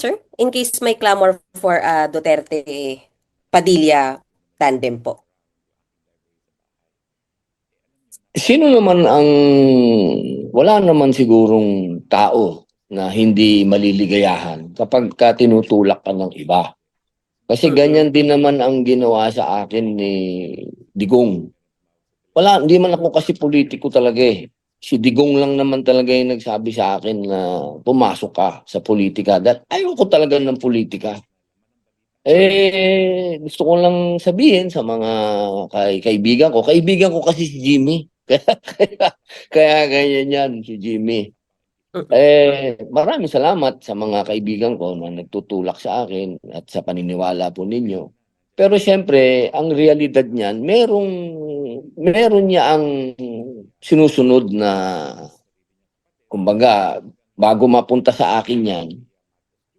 sir? In case may clamor for Duterte Padilla tandem po. Sino naman ang wala naman sigurong tao na hindi maliligayahan kapag ka tinutulak ka ng iba. Kasi ganyan din naman ang ginawa sa akin ni Digong. Wala, hindi man ako kasi politiko talaga eh. Si Digong lang naman talaga yung nagsabi sa akin na pumasok ka sa politika. Dahil ayoko talaga ng politika. Gusto ko lang sabihin sa mga kaibigan ko kasi si Jimmy. Kaya ganyan yan si Jimmy. Maraming salamat sa mga kaibigan ko na nagtutulak sa akin at sa paniniwala po ninyo. Pero siyempre, ang realidad niyan, meron niya ang sinusunod na, kumbaga, bago mapunta sa akin yan,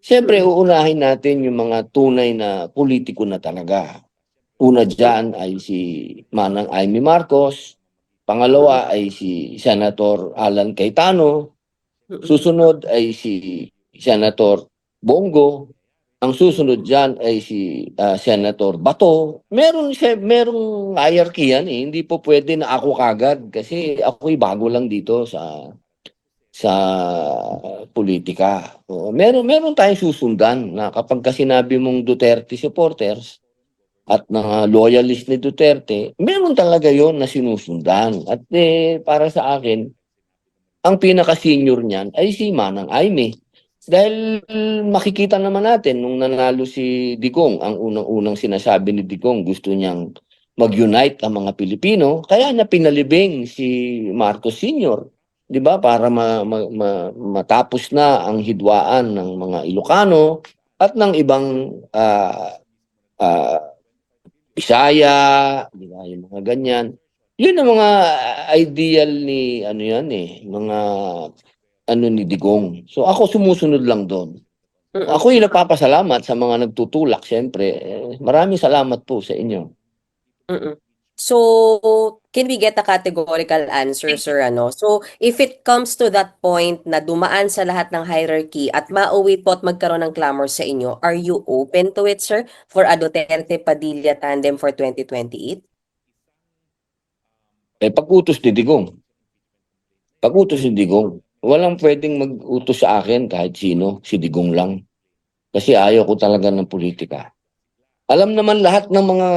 siyempre uunahin natin yung mga tunay na politiko na talaga. Una dyan ay si Manang Amy Marcos, pangalawa ay si Senator Alan Cayetano, susunod ay si Senator Bongo. Ang susunod dyan ay si Senator Bato. Merong hierarchy yan eh. Hindi po pwede na ako kagad kasi ako'y bago lang dito sa politika. Meron tayong susundan na kapag sinabi mong Duterte supporters at mga loyalist ni Duterte, meron talaga yon na sinusundan. At para sa akin, ang pinaka-senior niyan ay si Manang Aimee. Dahil makikita naman natin nung nanalo si Digong, ang unang-unang sinasabi ni Digong, gusto niyang mag-unite ang mga Pilipino, kaya niya pinalibing si Marcos Sr., 'di ba? Para matapos na ang hidwaan ng mga Ilocano at ng ibang uh, Bisaya, 'di ba? Yung mga ganyan. Yun ang mga ideal ni ano yan eh, mga ano ni Digong. So ako sumusunod lang doon. Ako yung nagpapasalamat sa mga nagtutulak, siyempre. Maraming salamat po sa inyo. So, can we get a categorical answer, sir? Ano? So, if it comes to that point na dumaan sa lahat ng hierarchy at mauwi po at magkaroon ng clamor sa inyo, are you open to it, sir, for a Duterte Padilla tandem for 2028? Pag-utos ni Digong. Pag-utos ni Digong. Walang pwedeng mag-utos sa akin kahit sino, si Digong lang. Kasi ayaw ko talaga ng politika. Alam naman lahat ng mga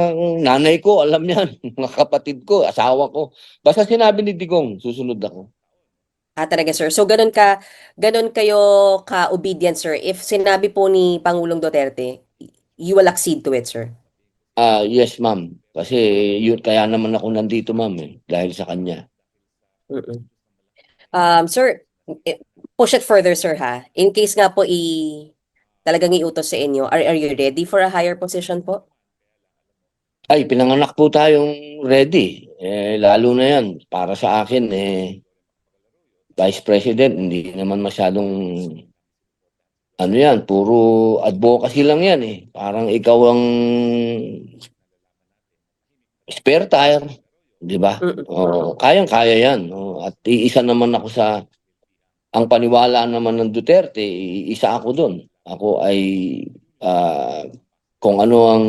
nanay ko, alam yan, mga kapatid ko, asawa ko. Basta sinabi ni Digong, susunod ako. Talaga, sir. So, ganun kayo ka-obedient, sir. If sinabi po ni Pangulong Duterte, you will accede to it, sir. Yes, ma'am. Kasi yun, kaya naman ako nandito, ma'am, dahil sa kanya. Sir, push it further, sir, ha? In case nga po talagang iutos sa inyo, are you ready for a higher position po? Ay, pinanganak po tayong ready. Lalo na yan, para sa akin, Vice President, hindi naman masyadong, ano yan, puro advocacy lang yan eh. Parang ikaw ang spare tire, di ba? Kayang-kaya yan. At iisa naman ako ang paniwala naman ng Duterte, isa ako doon. Ako ay, kung ano ang,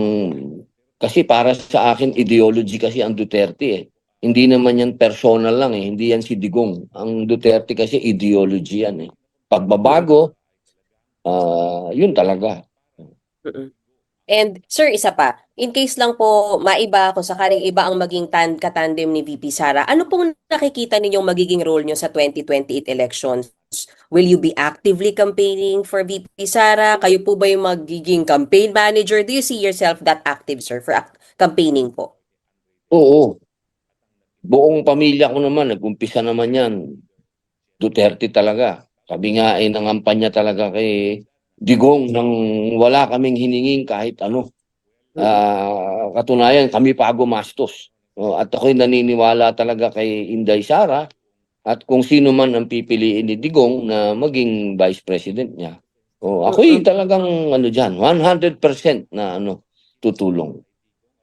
kasi para sa akin, ideology kasi ang Duterte eh. Hindi naman yan personal lang eh. Hindi yan si Digong. Ang Duterte kasi ideology yan eh. Pagbabago, yun talaga. And sir, isa pa, in case lang po maiba kung sakaling iba ang maging katandem ni VP Sara, ano pong nakikita ninyong magiging role nyo sa 2028 elections? Will you be actively campaigning for VP Sara? Kayo po ba yung magiging campaign manager? Do you see yourself that active, sir, for campaigning po? Oo. Buong pamilya ko naman, nag-umpisa naman yan. Duterte talaga. Sabi nga nangampanya talaga kay Digong nang wala kaming hiningin kahit ano. Katunayan, kami pa gumastos. At ako'y naniniwala talaga kay Inday Sara at kung sino man ang pipiliin ni Digong na maging vice president niya. Ako'y talagang ano dyan, 100% na tutulong.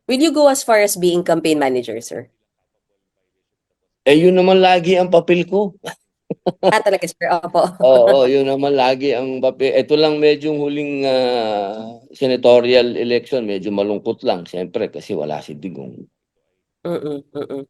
Will you go as far as being campaign manager, sir? Yun naman lagi ang papel ko. Talaga sir, opo. Oo, yun naman lagi ang papel. Ito lang medyo huling senatorial election, medyo malungkot lang, siyempre, kasi wala si Digong. Mm, mm.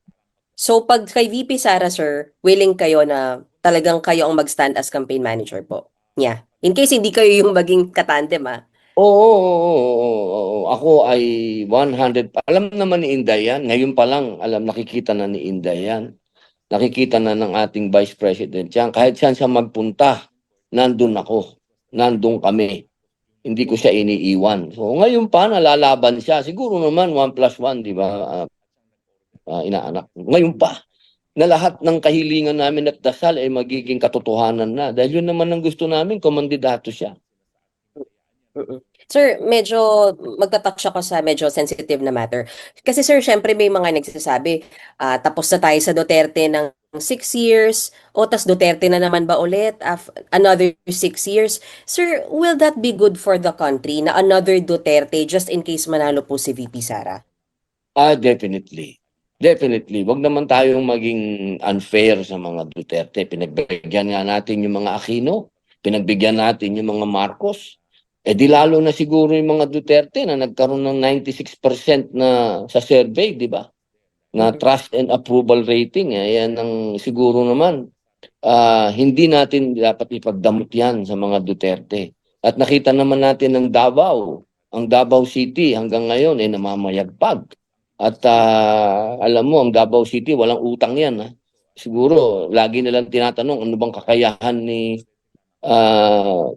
So pag kay VP Sara sir, willing kayo na talagang kayo ang mag-stand as campaign manager po niya. In case hindi kayo yung maging katandem ah. Oo. Ako ay 100. Alam naman ni Inday yan. Ngayon pa lang, nakikita na ni Inday yan. Nakikita na ng ating Vice President yan. Kahit saan siya magpunta, nandun ako. Nandun kami. Hindi ko siya iniiwan. So ngayon pa, nalalaban siya. Siguro naman 1+1, di ba, inaanak. Ngayon pa, na lahat ng kahilingan namin at dasal ay magiging katotohanan na. Dahil yun naman ang gusto namin, komandidato siya. Mm. Sir, medyo magta-touch ako sa medyo sensitive na matter. Kasi sir, syempre may mga nagsasabi, tapos na tayo sa Duterte ng 6 years, o tas Duterte na naman ba ulit, another 6 years. Sir, will that be good for the country na another Duterte just in case manalo po si VP Sara? Definitely. Definitely. Wag naman tayong maging unfair sa mga Duterte. Pinagbigyan nga natin yung mga Aquino, pinagbigyan natin yung mga Marcos. Di lalo na siguro yung mga Duterte na nagkaroon ng 96% na sa survey, di ba? Na Mm-mm. trust and approval rating. Yan ang siguro naman hindi natin dapat ipagdamot yan sa mga Duterte. At nakita naman natin ng Davao, ang Davao City hanggang ngayon ay namamayagpag. At alam mo, ang Davao City, walang utang yan. Ha? Siguro, lagi nilang tinatanong, ano bang kakayahan ni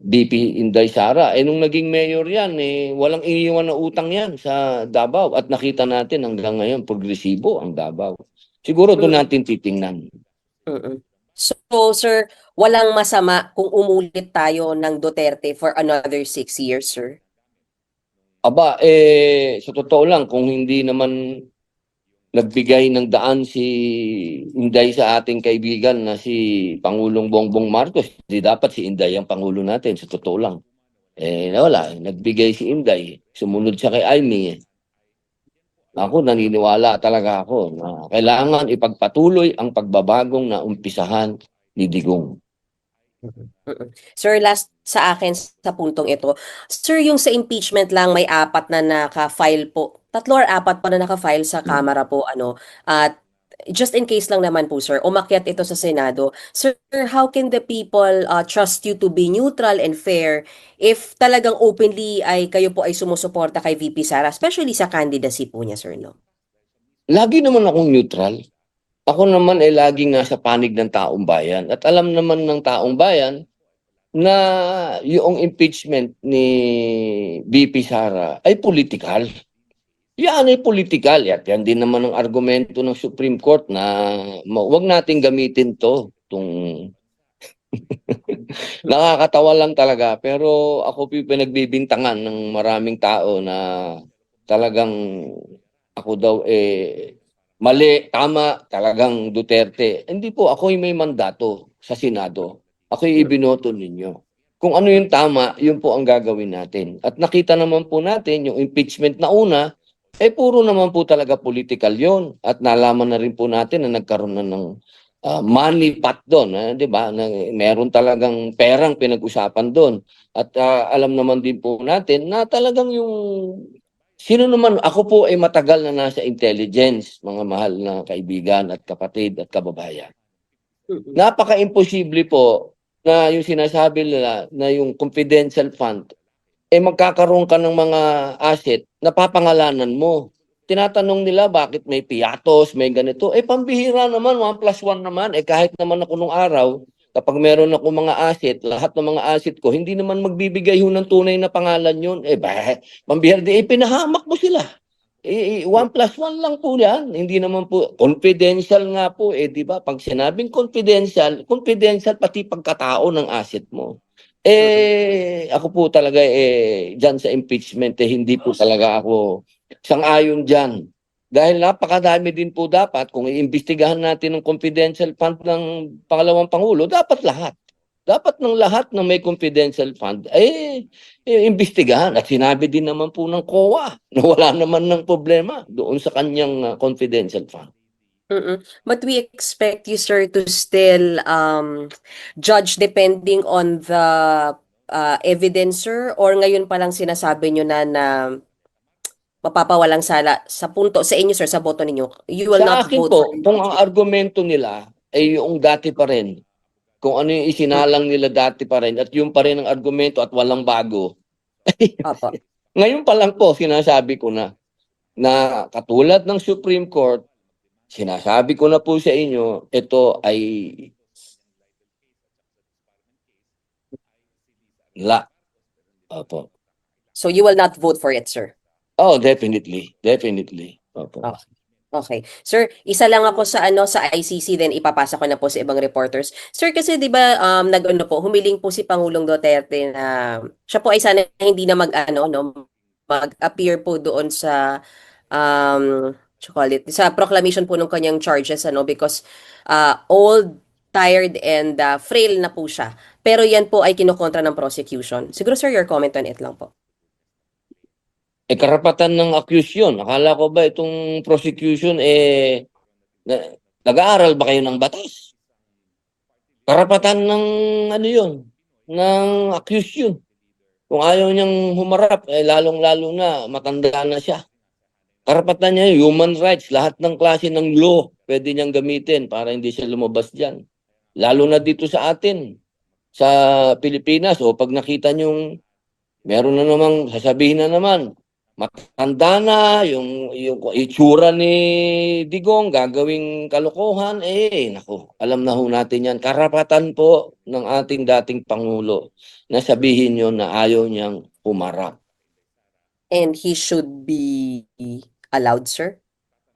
BP Inday Sara? Nung naging mayor yan, walang iniwan na utang yan sa Davao. At nakita natin hanggang ngayon, progresibo ang Davao. Siguro doon Mm-mm. natin titingnan. Mm-mm. So, sir, walang masama kung umulit tayo ng Duterte for another 6 years, sir? Aba, sa totoo lang, kung hindi naman nagbigay ng daan si Inday sa ating kaibigan na si Pangulong Bongbong Marcos, di dapat si Inday ang Pangulo natin, sa totoo lang. Wala, nagbigay si Inday, sumunod siya kay Amy. Ako, naniniwala talaga ako na kailangan ipagpatuloy ang pagbabagong na umpisahan ni Digong. Mm. Sir, last sa akin sa puntong ito. Sir, yung sa impeachment lang may 4 na naka-file po. 3 or 4 pa na naka-file sa Kamara po ano. At just in case lang naman po sir, umakyat ito sa Senado. Sir, how can the people trust you to be neutral and fair if talagang openly ay kayo po ay sumusuporta kay VP Sara, especially sa candidacy po niya, sir, no? Lagi naman akong neutral. Ako naman ay laging nasa panig ng taong bayan. At alam naman ng taong bayan na yung impeachment ni VP Sara ay politikal. Yan ay politikal. Yan din naman ang argumento ng Supreme Court na wag nating gamitin to. Nakakatawa lang talaga. Pero ako pinagbibintangan ng maraming tao na talagang ako daw mali, tama, talagang Duterte. Hindi po, ako'y may mandato sa Senado. Ako'y ibinoto ninyo. Kung ano yung tama, yun po ang gagawin natin. At nakita naman po natin yung impeachment na una, puro naman po talaga political yon. At nalaman na rin po natin na nagkaroon na ng money pot doon. Di ba? Meron talagang perang pinag-usapan doon. At alam naman din po natin na talagang yung sino naman, ako po ay matagal na nasa intelligence, mga mahal na kaibigan at kapatid at kababayan. Mm-mm. Napaka-imposible po na yung sinasabi nila na yung confidential fund, magkakaroon ka ng mga asset na papangalanan mo. Tinatanong nila bakit may piatos, may ganito. Pambihira naman, 1+1 naman. Kahit naman ako nung araw, kapag meron ako mga asset, lahat ng mga asset ko, hindi naman magbibigay ho ng tunay na pangalan yun. Pambihira, pinahamak mo sila. 1+1 lang po yan. Hindi naman po, confidential nga po, di ba? Pag sinabing confidential, confidential pati pagkatao ng asset mo. Mm-mm. Ako po talaga dyan sa impeachment hindi po talaga ako sang-ayon dyan. Dahil napakadami din po dapat kung iimbestigahan natin ng confidential fund ng pangalawang pangulo, dapat lahat. Dapat ng lahat na may confidential fund imbestigahan. At sinabi din naman po ng COA na wala naman ng problema doon sa kanyang confidential fund. Mm. But we expect you, sir, to still judge depending on the evidence, sir, or ngayon pa lang sinasabi nyo na mapapawalang sala sa punto sa inyo, sir, sa boto ninyo. You will Sa not akin vote for po, kung ang impeachment. argumento nila ay yung dati pa rin, kung ano yung Mm. isinalang nila dati pa rin at yung pa rin ang argumento at walang bago, Opo. ngayon pa lang po sinasabi ko na katulad ng Supreme Court, sinasabi ko na po sa inyo, ito ay la. Opo. So you will not vote for it, sir. Oh, definitely. Definitely. Opo. Okay. Okay. Sir, isa lang ako sa sa ICC, then ipapasa ko na po sa ibang reporters. Sir, kasi 'di ba nag-ano po, humiling po si Pangulong Duterte na siya po ay sana hindi na mag-ano no, mag-appear po doon sa what you call it, sa proclamation po ng kanyang charges because old, tired and frail na po siya. Pero yan po ay kinokontra ng prosecution. Siguro sir, your comment on it lang po. Karapatan ng accused yun. Akala ko ba itong prosecution nag-aaral ba kayo ng batas? Karapatan ng ano yun, ng accused yun. Kung ayaw niyang humarap, lalong-lalo na matanda na siya. Karapatan niya yun, human rights, lahat ng klase ng law pwede niyang gamitin para hindi siya lumabas dyan. Lalo na dito sa atin, sa Pilipinas, o pag nakita niyong meron na namang sasabihin na naman, matanda na, yung itsura ni Digong, gagawing kalokohan, naku, alam na ho natin yan. Karapatan po ng ating dating Pangulo na sabihin yun na ayaw niyang humarap. And he should be allowed, sir?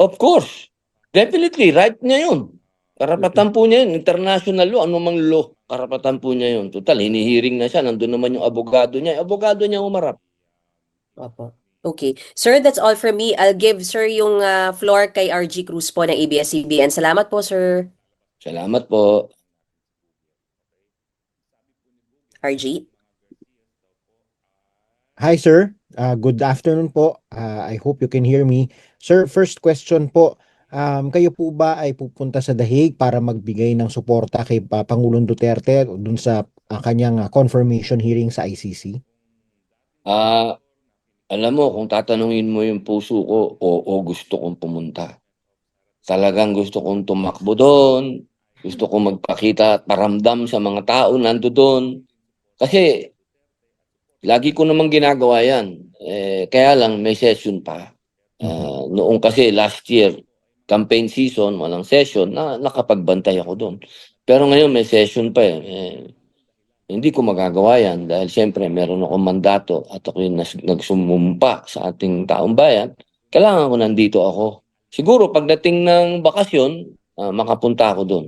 Of course, definitely, right niya yun. Karapatan po niya yun, international law, anumang law, karapatan po niya yun. Total, hinihiring na siya, nandun naman yung abogado niya, abogado niya humarap. Opo. Okay. Sir, that's all from me. I'll give sir yung floor kay RG Cruz po ng ABS-CBN. Salamat po, sir. Salamat po. RG. Hi sir, good afternoon po. I hope you can hear me. Sir, first question po, kayo po ba ay pupunta sa The Hague para magbigay ng suporta kay Pangulong Duterte dun sa kanyang confirmation hearing sa ICC? Alam mo, kung tatanungin mo yung puso ko, oo, gusto kong pumunta. Talagang gusto kong tumakbo doon. Gusto kong magpakita at paramdam sa mga tao nando doon. Kasi lagi ko namang ginagawa yan. Kaya lang may session pa. Noong kasi last year, campaign season, walang session, nakapagbantay ako doon. Pero ngayon may session pa hindi ko magagawa yan dahil siyempre meron akong mandato at ako yung nagsumumpa sa ating taong bayan. Kailangan ko nandito ako. Siguro pagdating ng bakasyon, makapunta ako doon.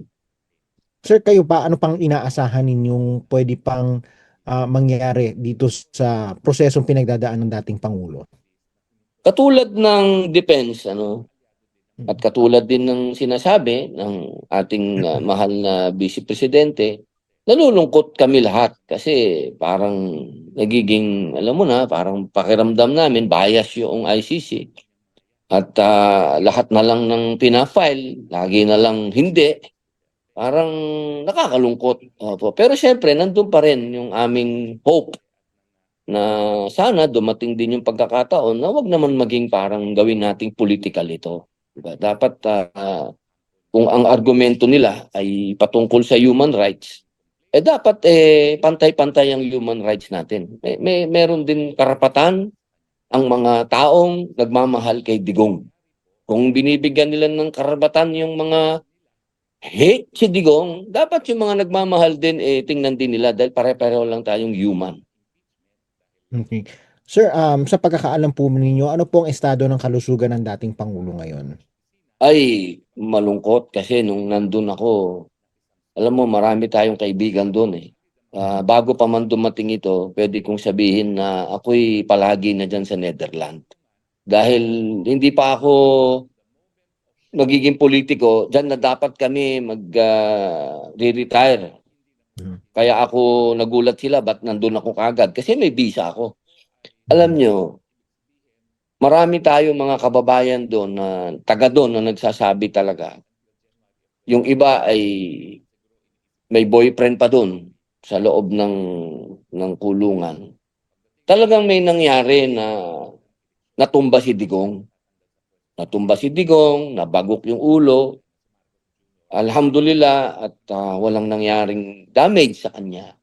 Sir, kayo pa, ano pang inaasahan ninyong pwede pang mangyari dito sa prosesong pinagdadaan ng dating Pangulo? Katulad ng defense, at katulad din ng sinasabi ng ating mahal na Vice Presidente, nalulungkot kami lahat kasi parang nagiging, alam mo na, parang pakiramdam namin, bias yung ICC. At lahat na lang ng pinafile, lagi na lang hindi. Parang nakakalungkot. Opo. Pero syempre, nandun pa rin yung aming hope na sana dumating din yung pagkakataon na wag naman maging parang gawin nating political ito. Diba? Dapat kung ang argumento nila ay patungkol sa human rights, dapat pantay-pantay ang human rights natin. Meron din karapatan ang mga taong nagmamahal kay Digong. Kung binibigyan nila ng karapatan yung mga hate si Digong, dapat yung mga nagmamahal din tingnan din nila dahil pare-pareho lang tayong human. Okay. Sir, sa pagkakaalam po ninyo, ano po ang estado ng kalusugan ng dating Pangulo ngayon? Ay, malungkot kasi nung nandun ako, alam mo, marami tayong kaibigan doon bago pa man dumating ito, pwede kong sabihin na ako'y palagi na dyan sa Netherlands. Dahil hindi pa ako magiging politiko, dyan na dapat kami mag-retire. Kaya ako nagulat sila, ba't nandun ako kagad? Kasi may visa ako. Alam nyo, marami tayong mga kababayan doon na taga doon na nagsasabi talaga yung iba ay may boyfriend pa dun sa loob ng kulungan. Talagang may nangyari na natumba si Digong. Natumba si Digong, nabagok yung ulo. Alhamdulillah at walang nangyaring damage sa kanya.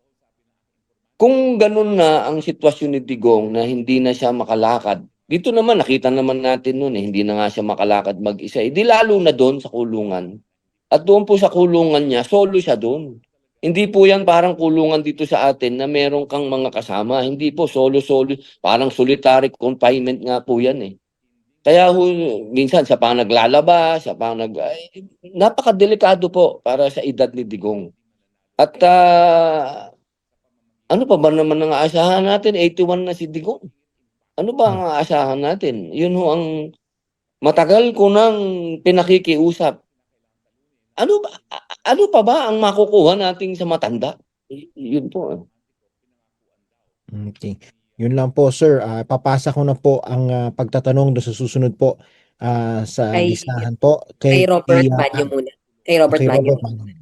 Kung ganun na ang sitwasyon ni Digong na hindi na siya makalakad, dito naman nakita naman natin noon hindi na nga siya makalakad mag-isa. Di lalo na doon sa kulungan. At doon po sa kulungan niya, solo siya doon. Hindi po yan parang kulungan dito sa atin na meron kang mga kasama. Hindi po, solo-solo. Parang solitary confinement nga po yan eh. Kaya minsan siya pa naglalaba, siya pa napakadelikado po para sa edad ni Digong. At ano pa ba naman ang aasahan natin? 81 na si Digong. Ano ba ang aasahan natin? Yun ho ang matagal ko nang pinakikiusap. Ano pa ba ang makukuha natin sa matanda? Yun po. Okay. Yun lang po, sir. Papasa ko na po ang pagtatanong do sa susunod po sa Kay, listahan po kay kay Robert Manyo muna. Kay Robert kay Manyo. Robert Manyo.